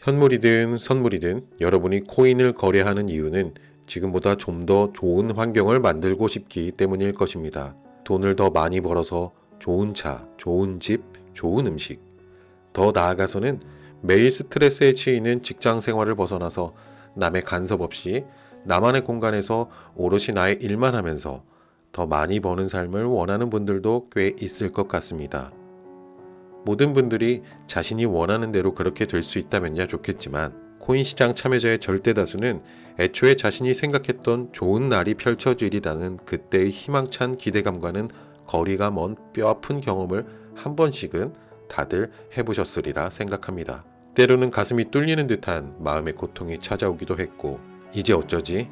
현물이든 선물이든 여러분이 코인을 거래하는 이유는 지금보다 좀 더 좋은 환경을 만들고 싶기 때문일 것입니다. 돈을 더 많이 벌어서 좋은 차, 좋은 집, 좋은 음식. 더 나아가서는 매일 스트레스에 치이는 직장 생활을 벗어나서 남의 간섭 없이 나만의 공간에서 오롯이 나의 일만 하면서 더 많이 버는 삶을 원하는 분들도 꽤 있을 것 같습니다. 모든 분들이 자신이 원하는 대로 그렇게 될 수 있다면야 좋겠지만 코인 시장 참여자의 절대 다수는 애초에 자신이 생각했던 좋은 날이 펼쳐지리라는 그때의 희망찬 기대감과는 거리가 먼 뼈아픈 경험을 한 번씩은 다들 해보셨으리라 생각합니다. 때로는 가슴이 뚫리는 듯한 마음의 고통이 찾아오기도 했고 이제 어쩌지?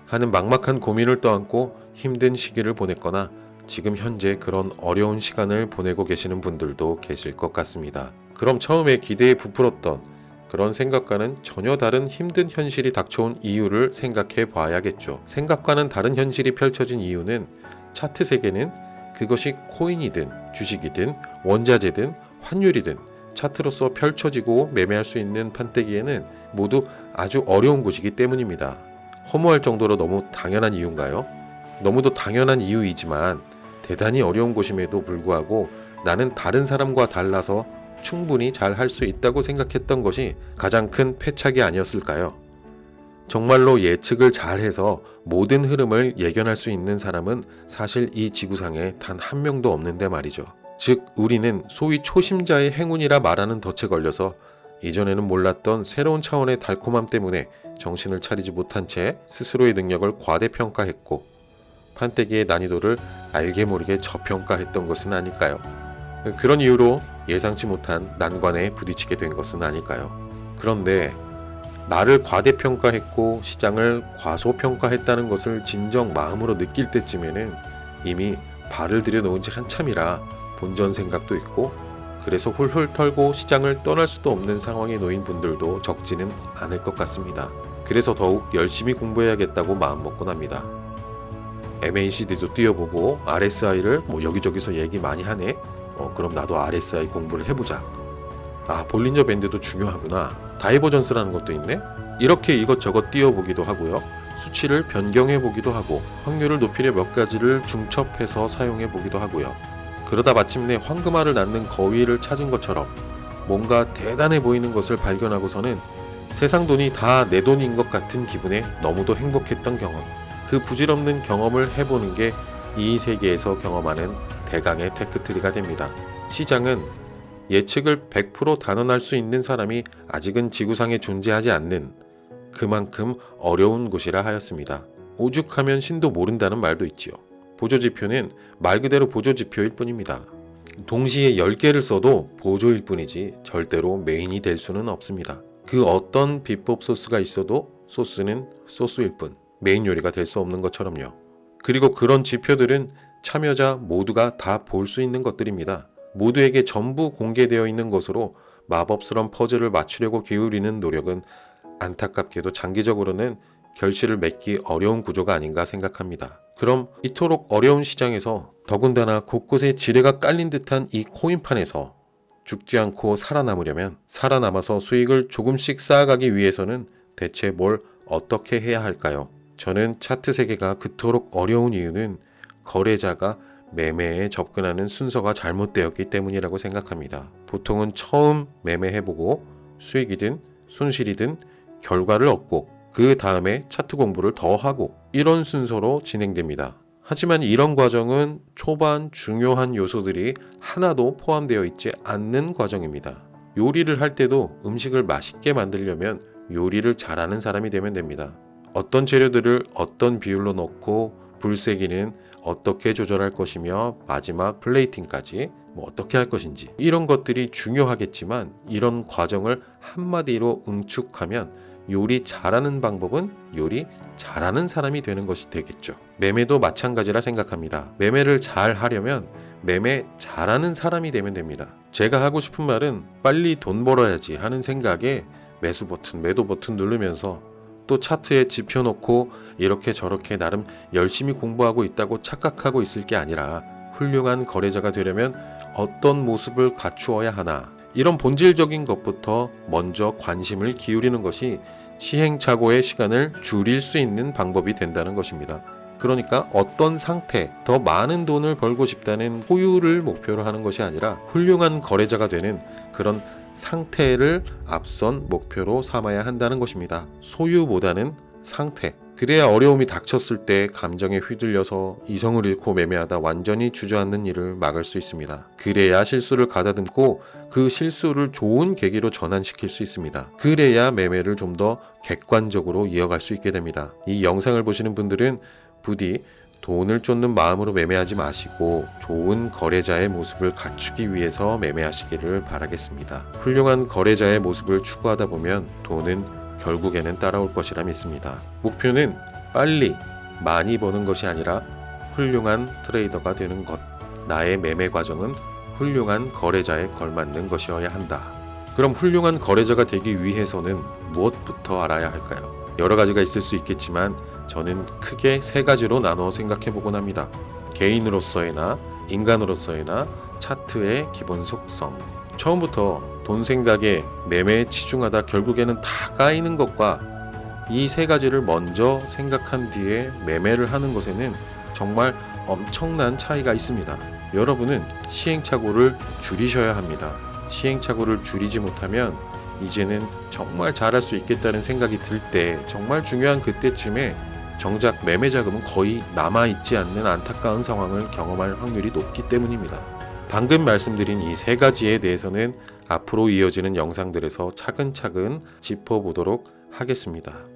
하는 막막한 고민을 떠안고 힘든 시기를 보냈거나 지금 현재 그런 어려운 시간을 보내고 계시는 분들도 계실 것 같습니다. 그럼 처음에 기대에 부풀었던 그런 생각과는 전혀 다른 힘든 현실이 닥쳐온 이유를 생각해 봐야겠죠. 생각과는 다른 현실이 펼쳐진 이유는 차트 세계는 그것이 코인이든 주식이든 원자재든 환율이든 차트로서 펼쳐지고 매매할 수 있는 판때기에는 모두 아주 어려운 곳이기 때문입니다. 허무할 정도로 너무 당연한 이유인가요? 너무도 당연한 이유이지만 대단히 어려운 곳임에도 불구하고 나는 다른 사람과 달라서 충분히 잘 할 수 있다고 생각했던 것이 가장 큰 패착이 아니었을까요? 정말로 예측을 잘해서 모든 흐름을 예견할 수 있는 사람은 사실 이 지구상에 단 한 명도 없는데 말이죠. 즉 우리는 소위 초심자의 행운이라 말하는 덫에 걸려서 이전에는 몰랐던 새로운 차원의 달콤함 때문에 정신을 차리지 못한 채 스스로의 능력을 과대평가했고 판때기의 난이도를 알게 모르게 저평가했던 것은 아닐까요? 그런 이유로 예상치 못한 난관에 부딪히게 된 것은 아닐까요? 그런데 나를 과대평가했고 시장을 과소평가했다는 것을 진정 마음으로 느낄 때쯤에는 이미 발을 들여놓은 지 한참이라 본전 생각도 있고 그래서 훌훌 털고 시장을 떠날 수도 없는 상황에 놓인 분들도 적지는 않을 것 같습니다. 그래서 더욱 열심히 공부해야겠다고 마음먹곤 합니다. MACD도 뛰어보고 RSI를 여기저기서 얘기 많이 하네. 그럼 나도 RSI 공부를 해보자. 아, 볼린저 밴드도 중요하구나. 다이버전스라는 것도 있네. 이렇게 이것저것 뛰어보기도 하고요. 수치를 변경해보기도 하고 확률을 높이려 몇 가지를 중첩해서 사용해보기도 하고요. 그러다 마침내 황금알을 낳는 거위를 찾은 것처럼 뭔가 대단해 보이는 것을 발견하고서는 세상 돈이 다 내 돈인 것 같은 기분에 너무도 행복했던 경험. 그 부질없는 경험을 해보는 게 이 세계에서 경험하는 대강의 테크트리가 됩니다. 시장은 예측을 100% 단언할 수 있는 사람이 아직은 지구상에 존재하지 않는 그만큼 어려운 곳이라 하였습니다. 오죽하면 신도 모른다는 말도 있지요. 보조지표는 말 그대로 보조지표일 뿐입니다. 동시에 10개를 써도 보조일 뿐이지 절대로 메인이 될 수는 없습니다. 그 어떤 비법 소스가 있어도 소스는 소스일 뿐 메인 요리가 될 수 없는 것처럼요. 그리고 그런 지표들은 참여자 모두가 다 볼 수 있는 것들입니다. 모두에게 전부 공개되어 있는 것으로 마법스러운 퍼즐을 맞추려고 기울이는 노력은 안타깝게도 장기적으로는 결실을 맺기 어려운 구조가 아닌가 생각합니다. 그럼 이토록 어려운 시장에서 더군다나 곳곳에 지뢰가 깔린 듯한 이 코인판에서 죽지 않고 살아남으려면 살아남아서 수익을 조금씩 쌓아가기 위해서는 대체 뭘 어떻게 해야 할까요? 저는 차트 세계가 그토록 어려운 이유는 거래자가 매매에 접근하는 순서가 잘못되었기 때문이라고 생각합니다. 보통은 처음 매매해보고 수익이든 손실이든 결과를 얻고 그 다음에 차트 공부를 더 하고 이런 순서로 진행됩니다. 하지만 이런 과정은 초반 중요한 요소들이 하나도 포함되어 있지 않는 과정입니다. 요리를 할 때도 음식을 맛있게 만들려면 요리를 잘하는 사람이 되면 됩니다. 어떤 재료들을 어떤 비율로 넣고 불세기는 어떻게 조절할 것이며 마지막 플레이팅까지 어떻게 할 것인지 이런 것들이 중요하겠지만 이런 과정을 한마디로 응축하면 요리 잘하는 방법은 요리 잘하는 사람이 되는 것이 되겠죠. 매매도 마찬가지라 생각합니다. 매매를 잘 하려면 매매 잘하는 사람이 되면 됩니다. 제가 하고 싶은 말은 빨리 돈 벌어야지 하는 생각에 매수 버튼, 매도 버튼 누르면서 또 차트에 지표 놓고 이렇게 저렇게 나름 열심히 공부하고 있다고 착각하고 있을 게 아니라 훌륭한 거래자가 되려면 어떤 모습을 갖추어야 하나 이런 본질적인 것부터 먼저 관심을 기울이는 것이 시행착오의 시간을 줄일 수 있는 방법이 된다는 것입니다. 그러니까 어떤 상태, 더 많은 돈을 벌고 싶다는 소유를 목표로 하는 것이 아니라 훌륭한 거래자가 되는 그런 상태를 앞선 목표로 삼아야 한다는 것입니다. 소유보다는 상태. 그래야 어려움이 닥쳤을 때 감정에 휘둘려서 이성을 잃고 매매하다 완전히 주저앉는 일을 막을 수 있습니다. 그래야 실수를 가다듬고 그 실수를 좋은 계기로 전환시킬 수 있습니다. 그래야 매매를 좀 더 객관적으로 이어갈 수 있게 됩니다. 이 영상을 보시는 분들은 부디 돈을 쫓는 마음으로 매매하지 마시고 좋은 거래자의 모습을 갖추기 위해서 매매하시기를 바라겠습니다. 훌륭한 거래자의 모습을 추구하다 보면 돈은 결국에는 따라올 것이라 믿습니다. 목표는 빨리 많이 버는 것이 아니라 훌륭한 트레이더가 되는 것. 나의 매매 과정은 훌륭한 거래자에 걸맞는 것이어야 한다. 그럼 훌륭한 거래자가 되기 위해서는 무엇부터 알아야 할까요? 여러 가지가 있을 수 있겠지만 저는 크게 세 가지로 나눠 생각해 보곤 합니다. 개인으로서의나 인간으로서의나 차트의 기본 속성. 처음부터 돈 생각에 매매에 치중하다 결국에는 다 까이는 것과 이 세 가지를 먼저 생각한 뒤에 매매를 하는 것에는 정말 엄청난 차이가 있습니다. 여러분은 시행착오를 줄이셔야 합니다. 시행착오를 줄이지 못하면 이제는 정말 잘할 수 있겠다는 생각이 들 때, 정말 중요한 그때쯤에 정작 매매 자금은 거의 남아있지 않는 안타까운 상황을 경험할 확률이 높기 때문입니다. 방금 말씀드린 이 세 가지에 대해서는 앞으로 이어지는 영상들에서 차근차근 짚어보도록 하겠습니다.